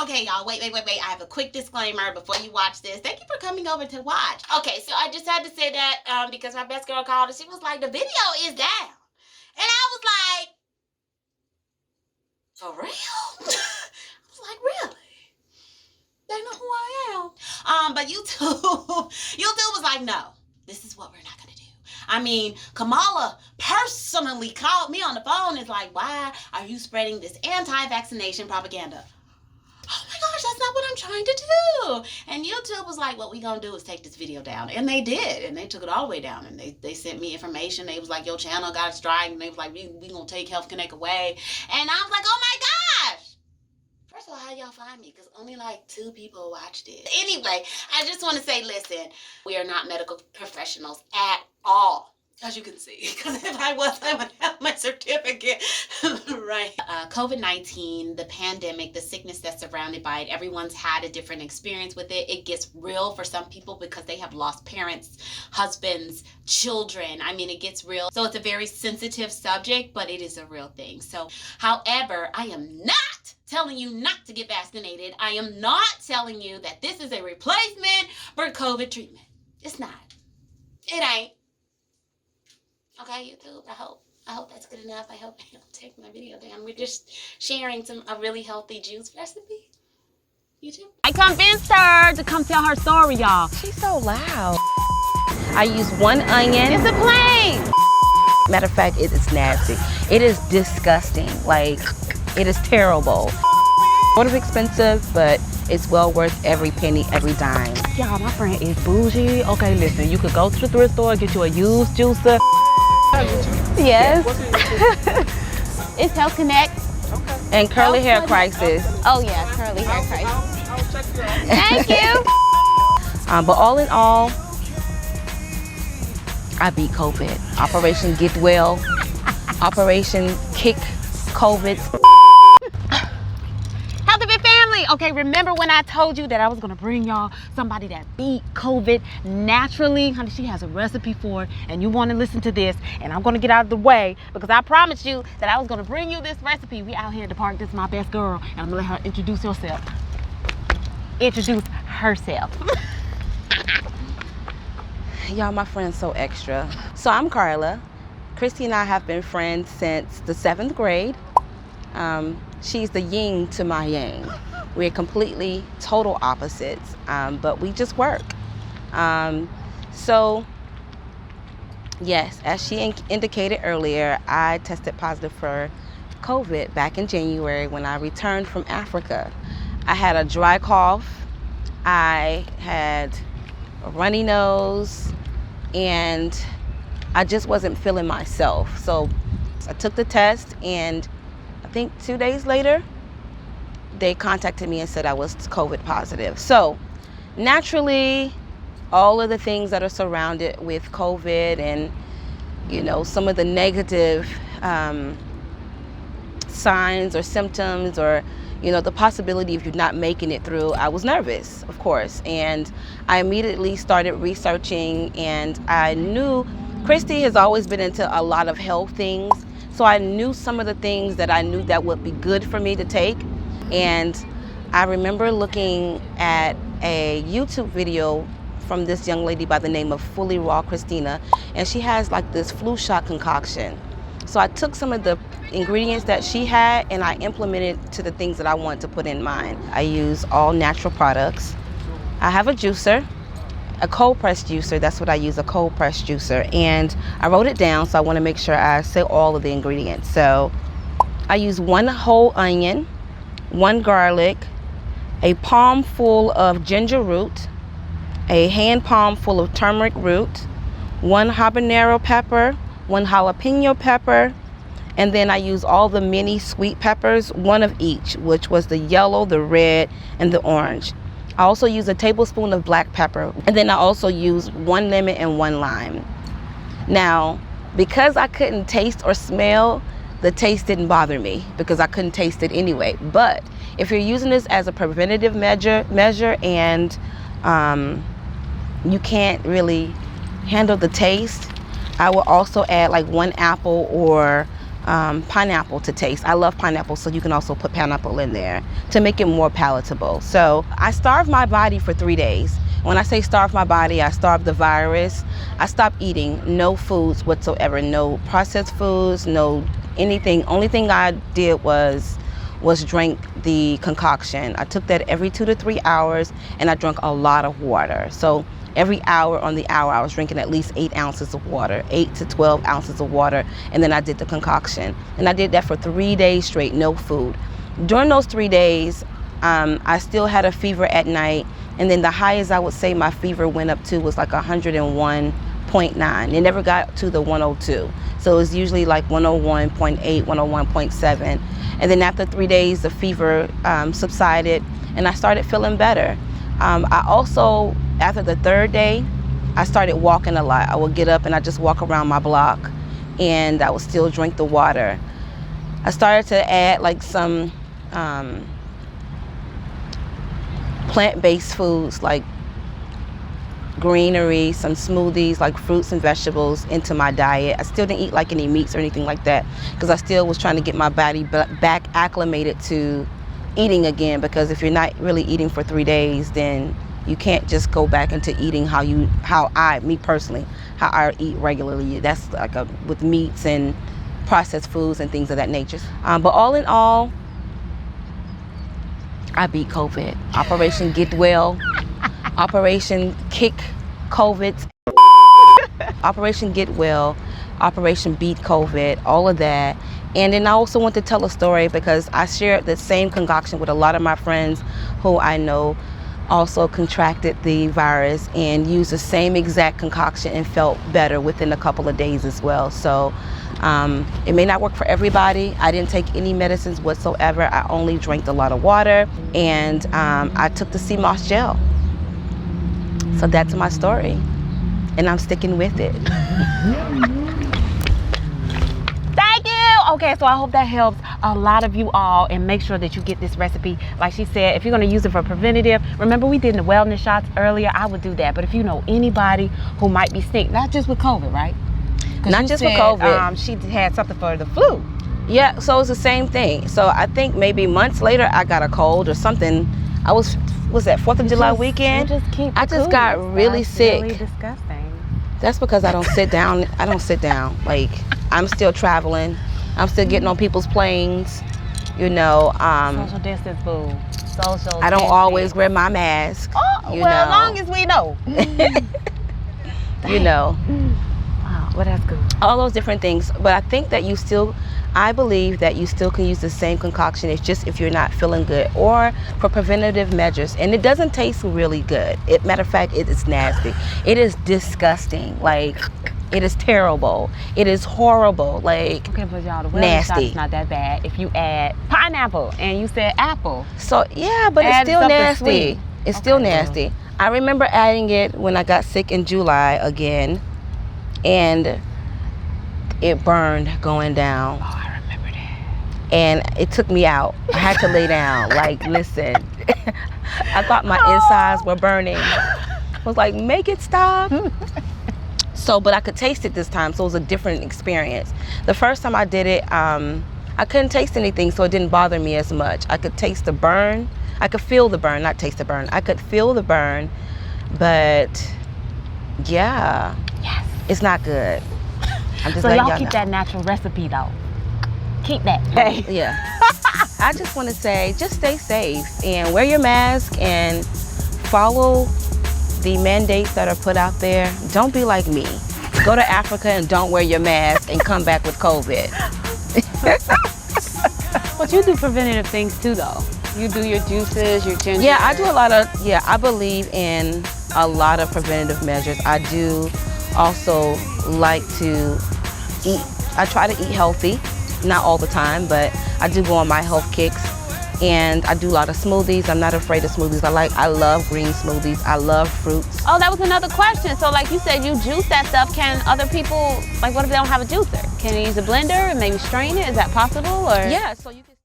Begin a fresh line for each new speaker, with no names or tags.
Okay, y'all, wait. I have a quick disclaimer before you watch this. Thank you for coming over to watch. Okay, so I just had to say that because my best girl called and she was like, the video is down. And I was like, for real? I was like, really? They know who I am. But YouTube was like, no, this is what we're not going to do. I mean, Kamala personally called me on the phone and is like, why are you spreading this anti-vaccination propaganda? Oh my gosh, that's not what I'm trying to do. And YouTube was like, what we gonna do is take this video down. And they did. And they took it all the way down. And they sent me information. They was like, your channel got a strike. And they was like, we gonna take Health Connect away. And I was like, oh my gosh. First of all, how y'all find me? Because only like 2 people watched it. Anyway, I just want to say, listen, we are not medical professionals at all. As you can see, because if I was, I would have my certificate, right? COVID-19, the pandemic, the sickness that's surrounded by it, everyone's had a different experience with it. It gets real for some people because they have lost parents, husbands, children. I mean, it gets real. So it's a very sensitive subject, but it is a real thing. So, however, I am not telling you not to get vaccinated. I am not telling you that this is a replacement for COVID treatment. It's not. It ain't. Okay, YouTube, I hope that's good enough. I hope you don't take my video down. We're just sharing a really healthy juice recipe. YouTube.
I convinced her to come tell her story, y'all.
She's so loud. I use 1 onion.
It's a plane.
Matter of fact, it is nasty. It is disgusting. Like, it is terrible. Sort of expensive, but it's well worth every penny, every dime.
Y'all, my friend is bougie. Okay, listen, you could go to the thrift store, get you a used juicer.
Yes.
It's Health Connect.
Okay. And Curly Hair Crisis.
Oh yeah, Curly Hair Crisis.
I'll check you out.
Thank you.
But all in all, I beat COVID. Operation Get Well. Operation Kick COVID.
Okay, remember when I told you that I was gonna bring y'all somebody that beat COVID naturally? Honey, she has a recipe for it, and you wanna listen to this, and I'm gonna get out of the way because I promised you that I was gonna bring you this recipe. We out here at the park, this is my best girl, and I'm gonna let her introduce herself.
Y'all, my friend's so extra. So I'm Carla. Christy and I have been friends since the 7th grade. She's the yin to my yang. We're completely total opposites, but we just work. So yes, as she indicated earlier, I tested positive for COVID back in January when I returned from Africa. I had a dry cough, I had a runny nose, and I just wasn't feeling myself. So I took the test, and I think 2 days later, they contacted me and said I was COVID positive. So naturally, all of the things that are surrounded with COVID and, you know, some of the negative signs or symptoms or, you know, the possibility of you not making it through, I was nervous, of course. And I immediately started researching, and I knew Christy has always been into a lot of health things. So I knew some of the things that I knew that would be good for me to take. And I remember looking at a YouTube video from this young lady by the name of Fully Raw Christina, and she has like this flu shot concoction. So I took some of the ingredients that she had and I implemented to the things that I wanted to put in mine. I use all natural products. I have a juicer, a cold press juicer. That's what I use, a cold press juicer. And I wrote it down, so I want to make sure I say all of the ingredients. So I use 1 whole onion, 1 garlic, a palm full of ginger root, a hand palm full of turmeric root, 1 habanero pepper, 1 jalapeno pepper, and then I use all the mini sweet peppers, 1 of each, which was the yellow, the red, and the orange. I also use a tablespoon of black pepper, and then I also use 1 lemon and 1 lime. Now, because I couldn't taste or smell, the taste didn't bother me because I couldn't taste it anyway. But if you're using this as a preventative measure and you can't really handle the taste, I will also add like 1 apple or pineapple to taste. I love pineapple, so you can also put pineapple in there to make it more palatable. So I starved my body for 3 days. When I say starve my body, I starved the virus. I stopped eating no foods whatsoever, no processed foods, no anything. Only thing I did was drink the concoction. I took that every 2 to 3 hours, and I drank a lot of water. So every hour on the hour, I was drinking at least 8 ounces of water, 8 to 12 ounces of water, and then I did the concoction. And I did that for 3 days straight, no food. During those 3 days, I still had a fever at night, and then the highest I would say my fever went up to was like 101.9. It never got to the 102. So it was usually like 101.8, 101.7. And then after 3 days, the fever subsided, and I started feeling better. I also, after the 3rd day, I started walking a lot. I would get up and I just walk around my block, and I would still drink the water. I started to add like some plant-based foods like greenery, some smoothies like fruits and vegetables into my diet. I still didn't eat like any meats or anything like that because I still was trying to get my body back acclimated to eating again, because if you're not really eating for 3 days, then you can't just go back into eating how I eat regularly. That's like with meats and processed foods and things of that nature. But all in all, I beat COVID. Operation Get Well, Operation Kick COVID, Operation Get Well, Operation Beat COVID, all of that. And then I also want to tell a story because I shared the same concoction with a lot of my friends who I know also contracted the virus and used the same exact concoction and felt better within a couple of days as well. So it may not work for everybody. I didn't take any medicines whatsoever. I only drank a lot of water, and I took the sea moss gel. So that's my story, and I'm sticking with it.
Thank you. Okay, so I hope that helps a lot of you all, and make sure that you get this recipe. Like she said, if you're going to use it for preventative, remember we did the wellness shots earlier, I would do that. But if you know anybody who might be sick, not just with COVID, right?
Not just with COVID.
She had something for the flu.
Yeah, so it's the same thing. So I think maybe months later I got a cold or something. Was that 4th of July weekend? I just got really sick.
Really disgusting.
That's because I don't sit down. I don't sit down. Like, I'm still traveling. I'm still getting on people's planes. You know.
Social distance, boo. Social.
I don't always wear my mask.
Oh, well, as long as we know.
You know.
Wow, well, that's good.
All those different things. But I think that I believe that you still can use the same concoction. It's just if you're not feeling good, or for preventative measures. And it doesn't taste really good. Matter of fact, it is nasty. It is disgusting. Like, it is terrible. It is horrible. Like,
okay, but y'all, the
nasty.
Shot's not that bad if you add pineapple, and you said apple.
So yeah, but it's still nasty. Sweet. It's still nasty. I remember adding it when I got sick in July again, and it burned going down.
Oh, I remember that.
And it took me out. I had to lay down. Like, listen, I thought my insides were burning. I was like, make it stop. So, but I could taste it this time, so it was a different experience. The first time I did it, I couldn't taste anything, so it didn't bother me as much. I could taste the burn. I could feel the burn, not taste the burn. I could feel the burn, but yeah,
yes,
it's not good. I'm just
so
letting
y'all keep
know.
that natural recipe though. Keep that. Hey.
Yeah. I just want to say, just stay safe and wear your mask and follow the mandates that are put out there. Don't be like me. Go to Africa and don't wear your mask and come back with COVID.
But you do preventative things too, though. You do your juices, your ginger.
Yeah, I do a lot of, I believe in a lot of preventative measures. I do also like to eat, I try to eat healthy, not all the time, but I do go on my health kicks. And I do a lot of smoothies. I'm not afraid of smoothies. I love green smoothies. I love fruits.
Oh, that was another question. So like you said, you juice that stuff. Can other people, like what if they don't have a juicer? Can you use a blender and maybe strain it? Is that possible? Or
Yeah, so you can